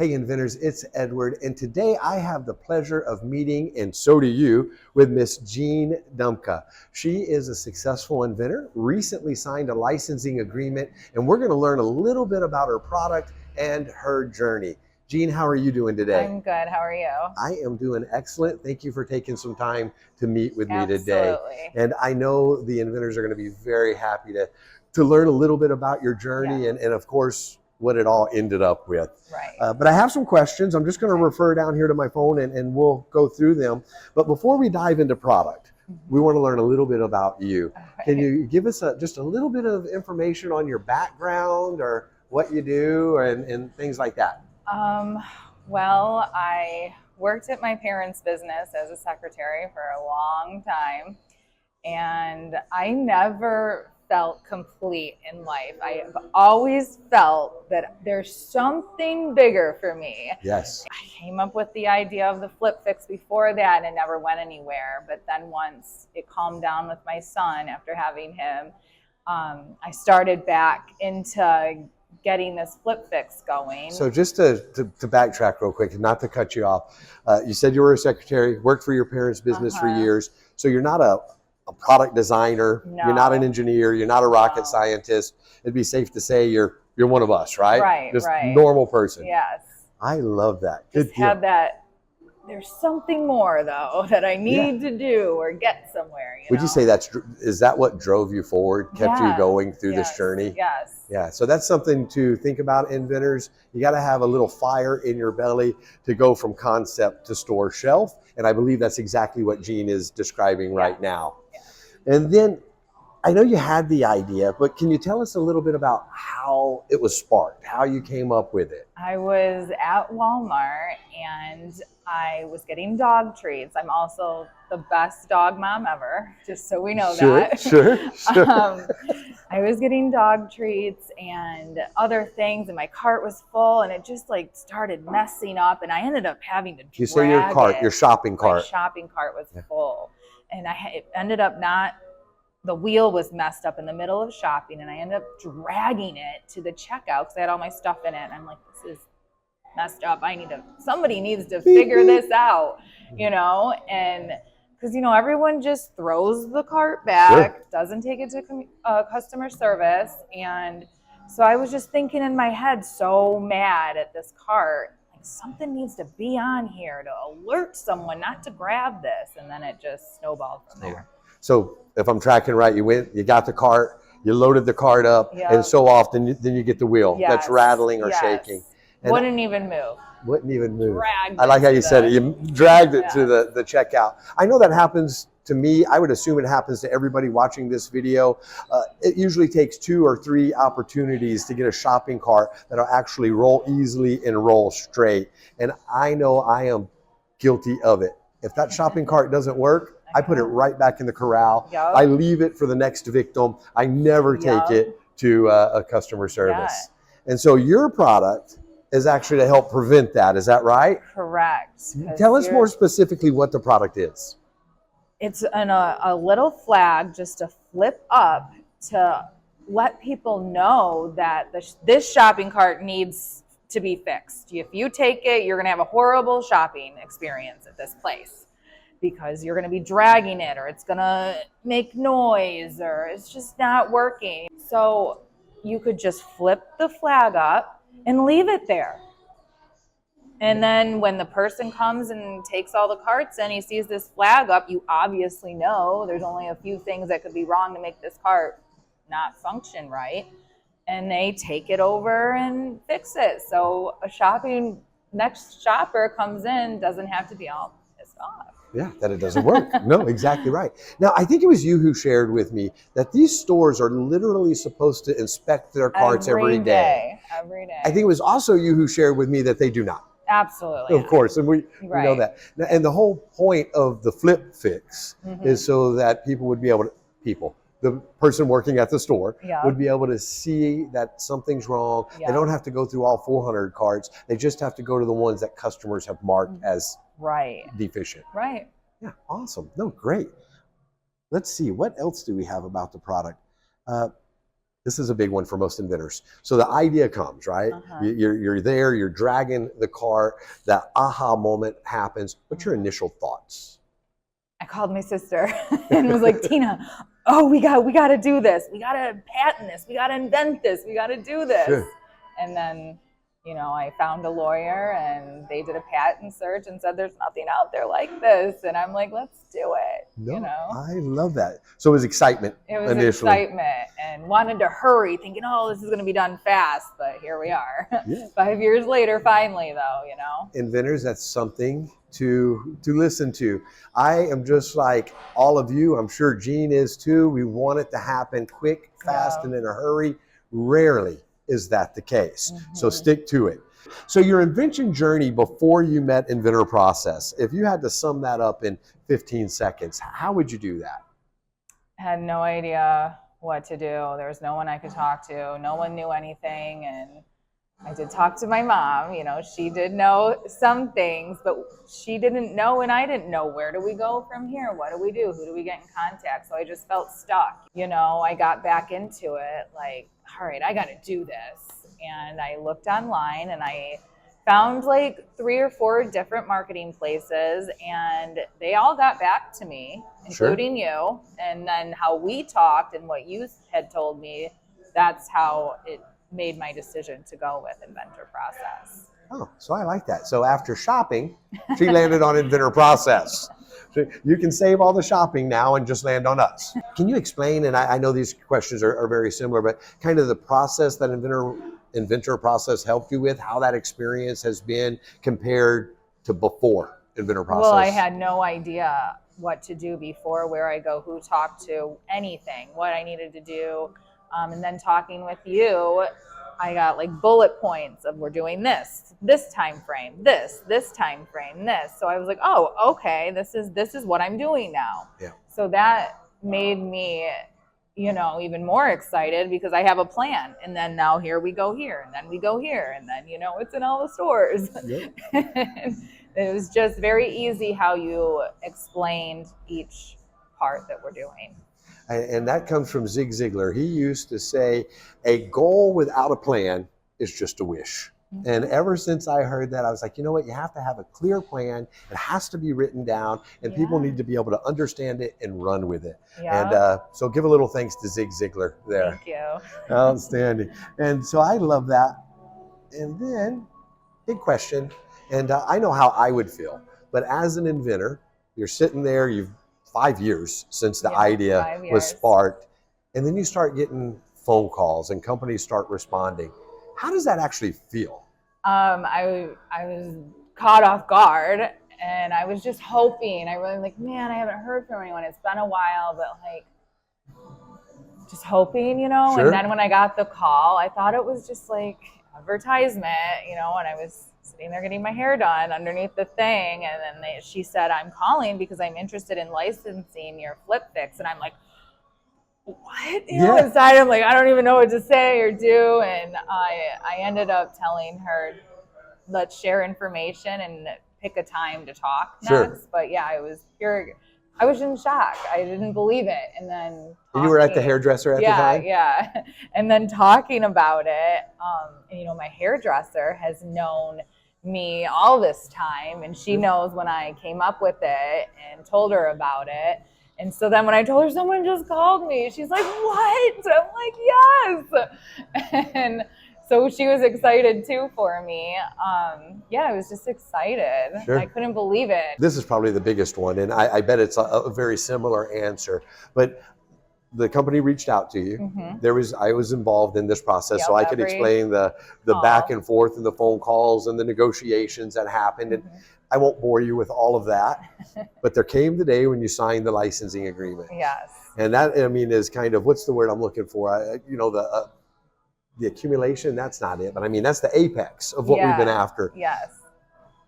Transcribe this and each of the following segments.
Hey inventors, it's Edward, and today I have the pleasure of meeting, and so do you, with Miss Jean Dumka. She is a successful inventor, recently signed a licensing agreement, and we're going to learn a little bit about her product and her journey. Jean, how are you doing today? I'm good. How are you? I am doing excellent. Thank you for taking some time to meet with me today. Absolutely. And I know the inventors are going to be very happy to learn a little bit about your journey and of course, what it all ended up with. Right. But I have some questions. I'm just going to refer down here to my phone and we'll go through them. But before we dive into product, we want to learn a little bit about you. Okay. Can you give us just a little bit of information on your background or what you do and things like that? Well, I worked at my parents' business as a secretary for a long time, and I never felt complete in life. I have always felt that there's something bigger for me. Yes. I came up with the idea of the flip fix before that and it never went anywhere. But then once it calmed down with my son after having him, I started back into getting this flip fix going. So just to backtrack real quick, and not to cut you off, you said you were a secretary, worked for your parents' business for years. So you're not a product designer, No. You're not an engineer, you're not a rocket scientist. It'd be safe to say you're one of us, right? Right, just right. normal person. Yes. I love that. Good Just had that. There's something more though that I need to do or get somewhere. Would you say is that what drove you forward, kept you going through this journey? Yes. Yeah, so that's something to think about, inventors. You got to have a little fire in your belly to go from concept to store shelf. And I believe that's exactly what Jean is describing right now. Yeah. And then I know you had the idea, but can you tell us a little bit about how it was sparked, how you came up with it? I was at Walmart and I was getting dog treats. I'm also the best dog mom ever, just so we know that. Sure. I was getting dog treats and other things, and my cart was full, and it just like started messing up, and I ended up having to drag You say your cart, it. your shopping cart. My shopping cart was full, and it ended up the wheel was messed up in the middle of shopping, and I ended up dragging it to the checkout because I had all my stuff in it, and I'm like, this is messed up. Somebody needs to figure this out, and because, everyone just throws the cart back, doesn't take it to customer service. And so I was just thinking in my head, so mad at this cart, like something needs to be on here to alert someone not to grab this. And then it just snowballed from there. So if I'm tracking right, you got the cart, you loaded the cart up, and so often then you get the wheel that's rattling or shaking. And Wouldn't even move. I like how you said it. You dragged it to the checkout. I know that happens to me. I would assume it happens to everybody watching this video. It usually takes 2 or 3 opportunities to get a shopping cart that'll actually roll easily and roll straight. And I know I am guilty of it. If that shopping cart doesn't work, I put it right back in the corral. Yep. I leave it for the next victim. I never take it to a customer service. And so your product is actually to help prevent that. Is that right? Correct. Tell us more specifically what the product is. It's a little flag just to flip up to let people know that this shopping cart needs to be fixed. If you take it, you're going to have a horrible shopping experience at this place because you're going to be dragging it, or it's going to make noise, or it's just not working. So you could just flip the flag up and leave it there. And then when the person comes and takes all the carts and he sees this flag up, you obviously know there's only a few things that could be wrong to make this cart not function right. And they take it over and fix it. So next shopper comes in, doesn't have to be all pissed off. Yeah, that it doesn't work. No, exactly right. Now, I think it was you who shared with me that these stores are literally supposed to inspect their carts every day. Every day. I think it was also you who shared with me that they do not. Absolutely. Of course, and we know that. And the whole point of the flip fix is so that people would be able to, the person working at the store would be able to see that something's wrong. They don't have to go through all 400 carts. They just have to go to the ones that customers have marked as deficient. Right. Yeah, awesome. No, great. Let's see, what else do we have about the product? This is a big one for most inventors. So the idea comes, right? You're there, you're dragging the cart, that aha moment happens. What's your initial thoughts? I called my sister and was like, Tina, oh, we got to do this. We got to patent this. We got to invent this. We got to do this. Sure. And then, you know, I found a lawyer and they did a patent search and said there's nothing out there like this. And I'm like, let's do it. No, you know? I love that. So it was excitement. It was initially. excitement and wanted to hurry, thinking, oh, this is going to be done fast. But here we are. Yeah. 5 years later, finally, though, you know. Inventors, that's something to listen to. I am just like all of you. I'm sure Jean is too. We want it to happen quick, fast, and in a hurry. Rarely is that the case. So stick to it. So your invention journey before you met Inventor Process, if you had to sum that up in 15 seconds, how would you do that? I had no idea what to do. There was no one I could talk to. No one knew anything. And I did talk to my mom. You know, she did know some things, but she didn't know and I didn't know. Where do we go from here? What do we do? Who do we get in contact? So I just felt stuck. You know, I got back into it like, all right, I got to do this. And I looked online and I found like 3 or 4 different marketing places and they all got back to me, including you. And then how we talked and what you had told me, that's how it made my decision to go with Inventor Process. Oh, so I like that. So after shopping, she landed on Inventor Process. So you can save all the shopping now and just land on us. Can you explain, and I know these questions are very similar, but kind of the process that Inventor Process helped you with, how that experience has been compared to before Inventor Process? Well, I had no idea what to do before, where I go, who talk to, anything, what I needed to do. And then talking with you, I got like bullet points of we're doing this time frame, this time frame, this. So I was like, oh, okay, this is what I'm doing now. Yeah. So that made me, you know, even more excited because I have a plan. And then now here we go here, and then we go here, and then, you know, it's in all the stores. Yep. It was just very easy how you explained each part that we're doing. And that comes from Zig Ziglar. He used to say, a goal without a plan is just a wish. And ever since I heard that, I was like, you know what? You have to have a clear plan. It has to be written down, and people need to be able to understand it and run with it. And so give a little thanks to Zig Ziglar there. Thank you. Outstanding. And so I love that. And then, big question, and I know how I would feel, but as an inventor, you're sitting there, you've 5 years since the idea was sparked, and then you start getting phone calls and companies start responding. How does that actually feel? I was caught off guard, and I was just hoping. I really like, man, I haven't heard from anyone. It's been a while, but like, just hoping, you know. Sure. And then when I got the call, I thought it was just like advertisement, you know. And I was sitting there getting my hair done underneath the thing, and then she said, I'm calling because I'm interested in licensing your flip fix. And I'm like, what? You know, inside I'm like, I don't even know what to say or do. And I ended up telling her, let's share information and pick a time to talk next. But yeah, I was in shock. I didn't believe it. And then you were at the hairdresser at the time? Yeah. And then talking about it, and, you know, my hairdresser has known me all this time, and she knows when I came up with it and told her about it. And so then when I told her someone just called me, she's like, what? I'm like, yes. And so she was excited too for me. I was just excited. Sure. I couldn't believe it. This is probably the biggest one, and I bet it's a very similar answer. But the company reached out to you. I was involved in this process, so I could explain the back and forth and the phone calls and the negotiations that happened. And I won't bore you with all of that, but there came the day when you signed the licensing agreement. Yes. And that, I mean, is kind of, what's the word I'm looking for? You know, the accumulation, that's not it, but I mean, that's the apex of what we've been after. Yes.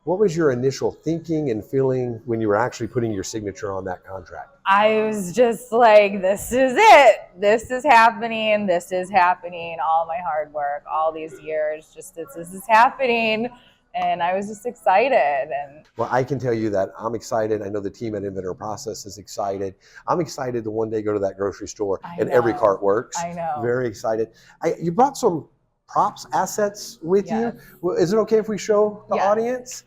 What was your initial thinking and feeling when you were actually putting your signature on that contract? I was just like, this is it. This is happening. This is happening. All my hard work, all these years, just this is happening. And I was just excited. And well, I can tell you that I'm excited. I know the team at Inventor Process is excited. I'm excited to one day go to that grocery store and every cart works. I know. Very excited. You brought some props, assets with Yes. you. Well, is it okay if we show the Yes. audience?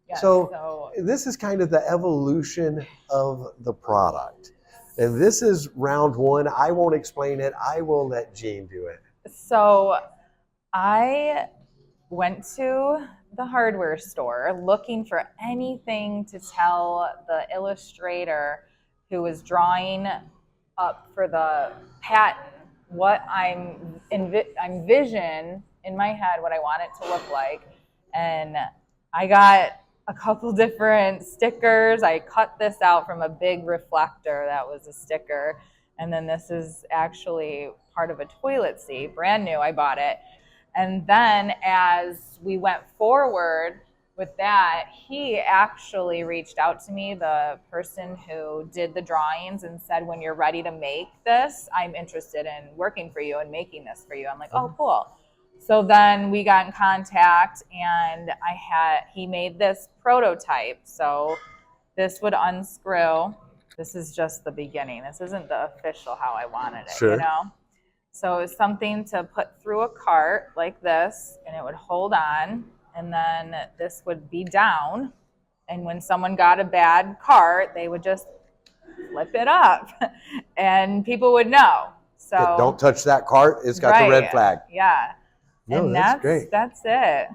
Yes. So this is kind of the evolution of the product. And this is round one. I won't explain it. I will let Jean do it. So I went to the hardware store looking for anything to tell the illustrator who was drawing up for the patent what I'm vision in my head, what I want it to look like. And I got a couple different stickers. I cut this out from a big reflector that was a sticker. And then this is actually part of a toilet seat, brand new, I bought it. And then as we went forward with that, he actually reached out to me, the person who did the drawings, and said, when you're ready to make this, I'm interested in working for you and making this for you. I'm like, oh, cool. So then we got in contact, and he made this prototype. So this would unscrew. This is just the beginning. This isn't the official how I wanted it, Sure. you know? So it was something to put through a cart like this, and it would hold on, and then this would be down. And when someone got a bad cart, they would just flip it up, and people would know. So Yeah, don't touch that cart. It's got the red flag. Yeah. No, and that's great. That's it.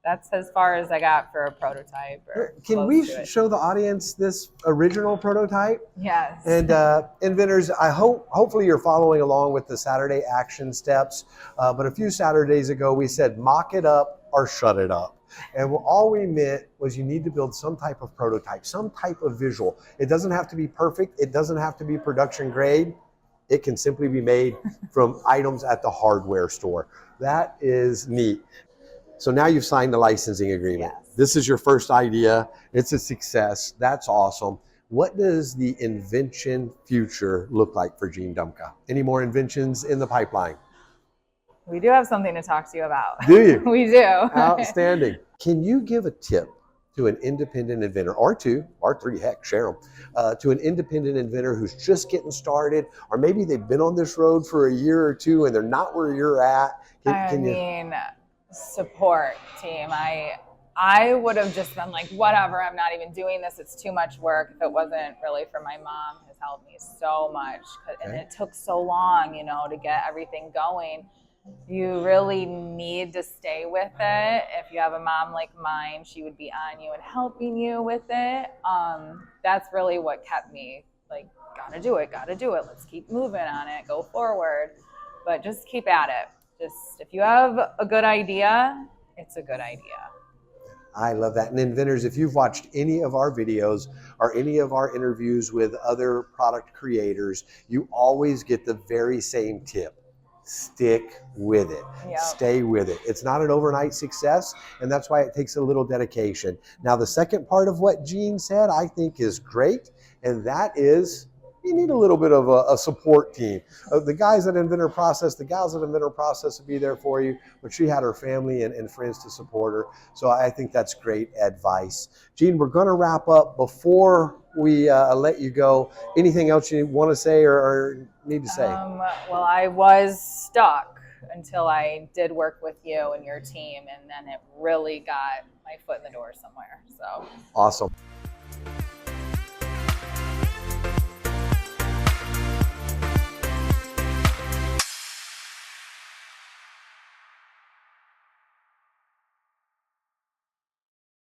That's as far as I got for a prototype. Can we show the audience this original prototype? Yes. And inventors, hopefully you're following along with the Saturday action steps. But a few Saturdays ago, we said mock it up or shut it up. And all we meant was you need to build some type of prototype, some type of visual. It doesn't have to be perfect. It doesn't have to be production grade. It can simply be made from items at the hardware store. That is neat. So now you've signed the licensing agreement. Yes. This is your first idea. It's a success. That's awesome. What does the invention future look like for Jean Dumka? Any more inventions in the pipeline? We do have something to talk to you about. Do you? We do. Outstanding. Can you give a tip to an independent inventor, or two, or three, heck, share them, to an independent inventor who's just getting started, or maybe they've been on this road for a year or two and they're not where you're at? Support team. I would have just been like, whatever, I'm not even doing this. It's too much work. If it wasn't really for my mom, has helped me so much. And it took so long, to get everything going. You really need to stay with it. If you have a mom like mine, she would be on you and helping you with it. That's really what kept me like, gotta do it. Let's keep moving on it, go forward, but just keep at it. Just if you have a good idea, it's a good idea. I love that. And inventors, if you've watched any of our videos or any of our interviews with other product creators, you always get the very same tip. Stick with it. Yep. Stay with it. It's not an overnight success, and that's why it takes a little dedication. Now, the second part of what Jean said, I think is great, and that is you need a little bit of a support team. The guys at Inventor Process, the gals at Inventor Process will be there for you, but she had her family and friends to support her. So I think that's great advice. Jean, we're going to wrap up. Before we let you go, anything else you want to say or need to say? Well, I was stuck until I did work with you and your team, and then it really got my foot in the door somewhere. So awesome.